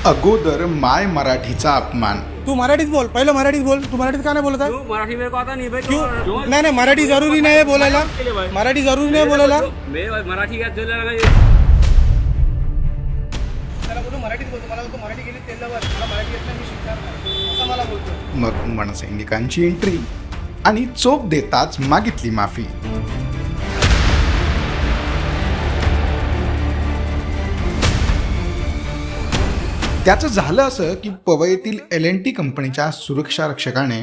अगोदर माय मराठीचा अपमान। तू मराठीत बोल, पहिलं मराठीत बोल। तू मराठीत का नाही बोलत आहे? मराठी मेरे को आता नहीं भाई। क्यों? नाही मराठी जरुरी नाही बोलायला, मराठी जरुरी नाही बोलायला। मैं मराठी क्या चल रहा है? त्याला बोलू मराठीत बोल, मला तू मराठी गेली तेलावर, मला मराठी येत नाही, मी शिकणार नाही असं मला बोलतो। मग मनसैनिकांची एंट्री आणि चोप देताच मागितली माफी। त्याचं झालं असं की पवईतील LNT कंपनीच्या सुरक्षा रक्षकाने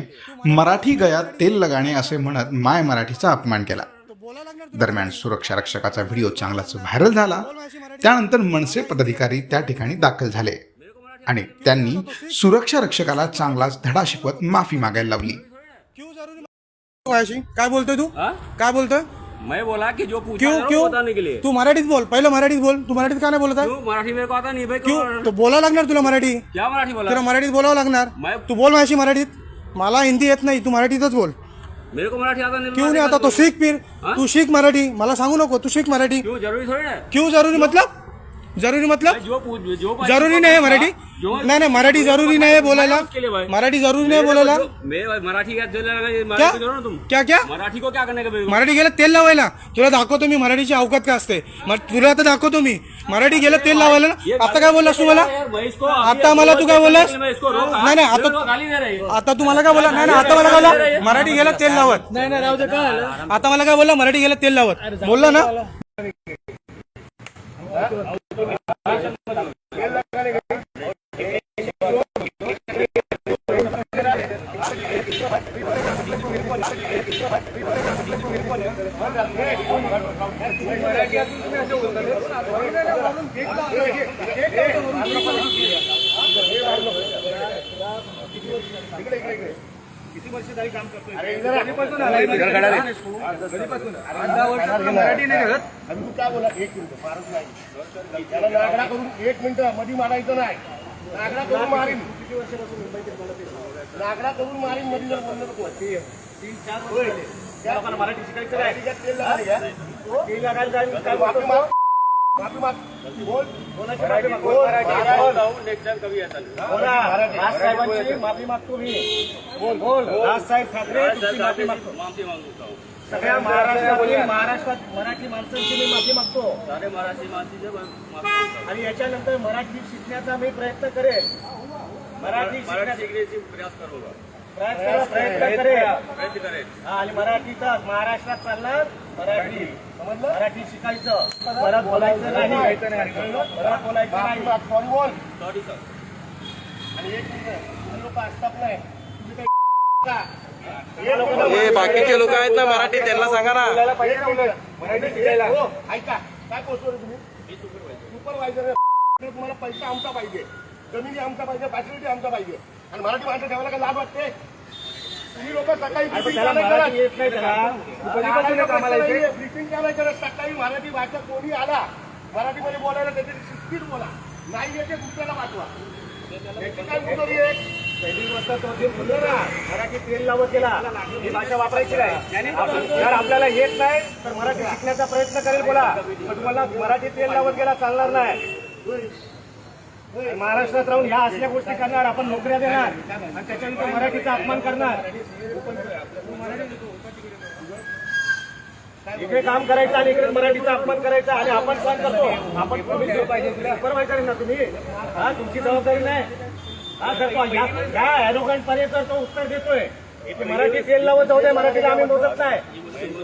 मराठी गयात तेल लगाणे असे म्हणत माय मराठीचा अपमान केला। दरम्यान सुरक्षा रक्षकाचा व्हिडिओ चांगलाच व्हायरल झाला। त्यानंतर मनसे पदाधिकारी त्या ठिकाणी दाखल झाले आणि त्यांनी सुरक्षा रक्षकाला चांगलाच धडा शिकवत माफी मागायला लावली। काय बोलतोय तू? काय बोलतोय? मैं बोला कि जो पूछा क्यों क्यों बताने के लिए। तू मराठीत बोल, पहिलं मराठीत बोल। तू मराठीत का नाही बोलत आहे? मराठी मेरे को आता नहीं भाई। क्यों? तो बोलावं लागणार तुला मराठी। क्या मराठी बोला? तुला मराठीत बोलावं लागणार। तू बोल माझी मराठीत, मला हिंदी येत नाही, तू मराठीतच बोल। मेरे को मराठी आता नहीं। क्यों नहीं आता? तो सीख फिर, तू सीख मराठी, मला सांगू नको, तू सीख मराठी। क्यों जरूरी थोड़ी है? क्यों जरूरी मतलब? जरूरी मतलब जो जरूरी नाही मराठी। नाही मराठी जरूरी नाही बोलायला, मराठी जरूरी नाही बोलायला। मैं मराठी क्या चल रहा है? क्या मराठी करो ना तुम। क्या मराठी को क्या करने का? मराठी गेलं तेल लावायला। तुला दाखवतो मी मराठीची अवकात काय असते, तुला आता दाखवतो मी। मराठी गेलं तेल लावायला ना। आता काय बोललास तू मला? आता मला तू काय बोललास? नाही आता तू मला काय बोला? नाही आता मला काय बोला? मराठी गेलं तेल लावत। नाही राहू दे, काय आता मला काय बोलला? मराठी गेलं तेल लावत बोलला ना। किती वर्ष झाली काम करतोय? मराठी नाही करत आणि तू काय बोला? 1 मिनिट मारत नाही त्याला, नागडा करून 1 मिनिट मध्ये मारायचं नाही। नागडा करून मारीन, किती वर्षापासून मुंबईत नागडा करून मारीन मध्ये जर बोललं तर 3-4 त्या लोकांना मराठी शिकायचं नाही। तेल लागायला जाईल काय? माफी माग, माफी माग, बोल कोणाची माफी माग? कभी ऐसा नहीं। बोला राज साहेबांची माफी मागतो मी। बोल बोल राज साहेब ठाकरे तुमची माफी मागतो। माफी मांगता हूँ सगळ्या महाराष्ट्रामध्ये, महाराष्ट्रात मराठी माणसांची मी माफी मागतो। सारे मराठी मानसी से माफी मांगता हूँ। आणि याच्यानंतर मराठी शिकण्याचा मी प्रयत्न करेन। मराठी शिकण्याचा प्रयास करूंगा, प्रयत्न प्रयत्न करें। आणि मराठीचा महाराष्ट्रात चालणार मराठी, समजलं? मराठी शिकायचं, परत बोलायचं नाही, परत बोलायचं नाही। सॉरी बोल, सॉरी सर। आणि 1 मिनिट लोक असतात नाही, तुम्ही हे बाकीचे लोक आहेत ना मराठी, त्यांना सांगा ना मराठी शिकायला। हो ऐका, काय पोहोचतो रे तुम्ही? सुपरवायझर। तुम्हाला पैसा आमचा पाहिजे, जमिनी आमचा पाहिजे, फॅसिलिटी आमचा पाहिजे, आणि मराठी माणसं ठेवायला काय लाज वाटते? तुम्ही लोक सकाळी ब्रिफिंग काय नाही करत? सकाळी मराठी भाषा कोणी आला मराठीमध्ये बोलायला त्याच्याशी शिस्तीत बोला, नाही येते दुसऱ्याला पाठवा। काय मुद्दे आहे? पहिली गोष्ट तो जे बोललो ना, मराठी तेल लावत गेला, ही भाषा वापरायची नाही। जर आपल्याला येत नाही तर मराठी शिकण्याचा प्रयत्न करेल बोला, पण तुम्हाला मराठी तेल लावत गेला चालणार नाही। महाराष्ट्रात राहून ह्या असल्या गोष्टी करणार, आपण नोकऱ्या देणार आणि त्याच्यानंतर मराठीचा अपमान करणार। इकडे काम करायचं आणि इकडे मराठीचा अपमान करायचा, आणि आपण सहन करतो। आपण सुपरवायझर ना तुम्ही, हा तुमची जबाबदारी नाही। हा करतो ह्या ॲरोगंटपणे तर तो उत्तर देतोय की मराठी तेल लावत जाऊ दे, मराठीला आम्ही मोजत नाही,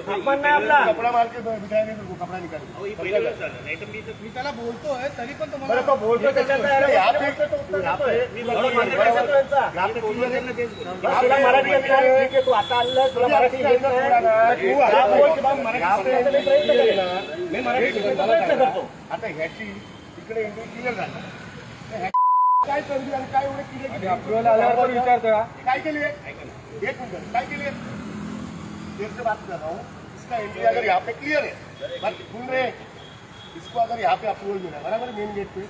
अपमान नाही आपला। कपडा मार्केट कपडा मी त्याला बोलतोय तरी पण बरं तो बोलतो त्याच्यात मराठी ठीक आहे, तू आता आलं तुला मराठी येत नाही, मी मराठी शिकण्याचा प्रयत्न करतो। आता ह्याची इकडे एंट्री क्लिअर झाली, काय संधी आणि काय एवढे क्लिअर अप्रुव्हल आल्यावर विचारतो काय केली? 1 मिनिट काय केली? देश से बात कर रहा हूँ, इसका एंट्री अगर यहाँ पे क्लियर है, बात सुन रहे हैं, इसको अगर यहाँ पे अप्रूवल मिला बराबर मेन गेट पे,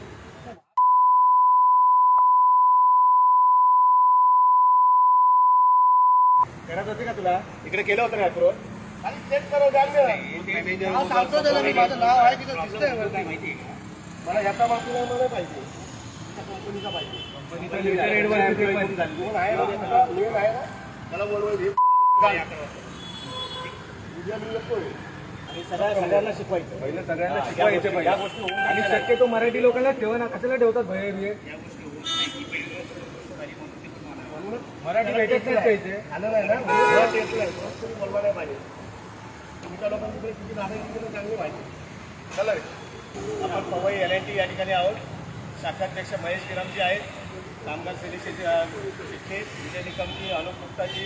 करत होते का तुला? इकडे केलं होतं ना अप्रूवल? आणि चेक करो सांगतो त्याला मी, माझं नाव आहे तिथं दिसतंय, मला याचा माहिती नाही, मला पाहिजे कंपनीचा पाहिजे कोण आहे ना त्याचा मेल आहे ना त्याला बोलवून घे. उद्या मी येतोय आणि सगळ्यांना शिकवायचं पहिलं सगळ्यांना शिकवायचे पाहिजे आणि शक्यतो मराठी लोकांना ठेवा ना, कशाला ठेवतात भय मराठी भेटत नाही पाहिजे. आलं नाही ना मुळात येत नाही तुम्ही बोलवा नाही पाहिजे. तुमच्या लोकांकडे किती नागरिक चांगली पाहिजे. चला रे. आपण पवई LNT या ठिकाणी आहोत. शाखाध्यक्ष महेश गिरामजी आहेत, कामगार सेनेचे चिटणीस विजय निकमजी, अनुप गुप्ताजी.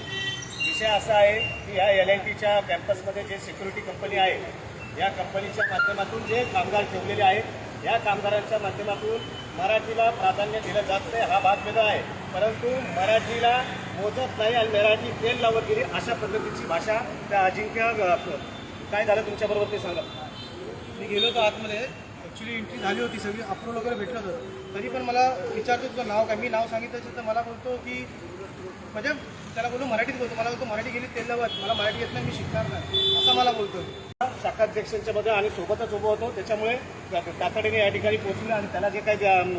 विषय असा आहे की या LNTच्या कॅम्पसमध्ये जे सिक्युरिटी कंपनी आहे, या कंपनीच्या माध्यमातून जे कामगार ठेवलेले आहेत, या कामगारांच्या माध्यमातून मराठीला प्राधान्य दिलं जात नाही, हा भाग वेगळा आहे. परंतु मराठीला मोजत नाही आणि मराठी तेल लावत गेली अशा पद्धतीची भाषा त्या अजिंक्य. काय झालं तुमच्याबरोबर ते सांगा. मी गेलो होतो आतमध्ये, ॲक्च्युली एंट्री झाली होती, सगळी अप्रूव्ह वगैरे भेटलं होतं. तरी पण मला विचारतो तुझं नाव काय, मी नाव सांगितलं तर मला बोलतो की म्हणजे त्याला बोलतो मराठीत बोलतो, मला बोलतो मराठी गेली तेल लावत, मला मराठी येत नाही, मी शिकणार नाही असं मला बोलतो. शाखाध्यक्षांच्या मध्ये आणि सोबतच उभं होतो, त्याच्यामुळे तातडीने या ठिकाणी पोहोचले आणि त्याला जे काही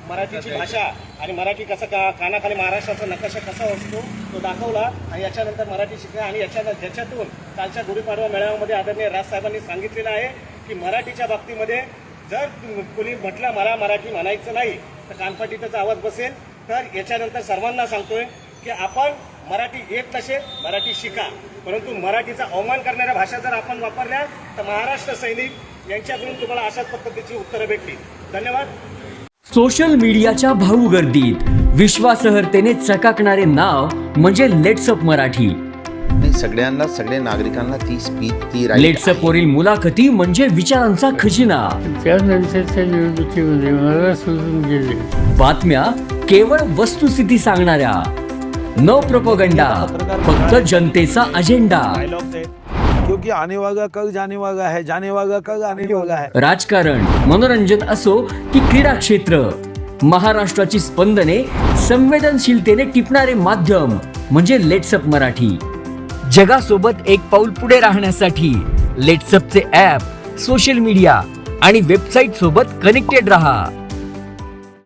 मराठीची भाषा आणि मराठी कसं कानाखाली महाराष्ट्राचा नकाशा कसा असतो तो दाखवला आणि याच्यानंतर मराठी शिकला. आणि ज्याच्यातून कालच्या गुढीपाडवा मेळाव्यामध्ये आदरणीय राजसाहेबांनी सांगितलेलं आहे की मराठीच्या बाबतीमध्ये जर कोणी म्हटलं मला मराठी म्हणायचं नाही तर कानपाटीचा आवाज बसेल. तर याच्यानंतर सर्वांना सांगतोय की आपण मराठी येत नसेल, मराठी शिका, परंतु मराठीचा अवमान करणाऱ्या भाषा जर आपण वापरल्या तर महाराष्ट्र सैनिक यांच्याकडून तुम्हाला अशाच पद्धतीची उत्तरं भेटतील. धन्यवाद. सोशल मीडियाच्या भाऊ गर्दीत विश्वासार्हतेने चकाकणारे नाव म्हणजे लेट्सअप मराठी. सगळ्यांना, सगळ्या नागरिकांना ती स्पीच, ती लेट्सअप वरील मुलाखती म्हणजे विचारांचा खजिना. त्यानंतरच्या निवडणुकीमध्ये मला सोडून गेले. बातम्या केवळ वस्तुस्थिती सांगणाऱ्या, न प्रोपगंडा, फक्त जनतेचा अजेंडा. क्योंकि आने वाला कल जाने वाला है, जाने वाला कल आने वाला है. राजकारण, मनोरंजन असो की क्रीडा क्षेत्र, महाराष्ट्राची स्पंदने संवेदनशीलतेने टिपणारे माध्यम म्हणजे लेट्सअप मराठी. जगासोबत एक पाऊल पुढे राहण्यासाठी लेट्सअपचे ॲप, सोशल मीडिया आणि वेबसाईट सोबत कनेक्टेड रहा.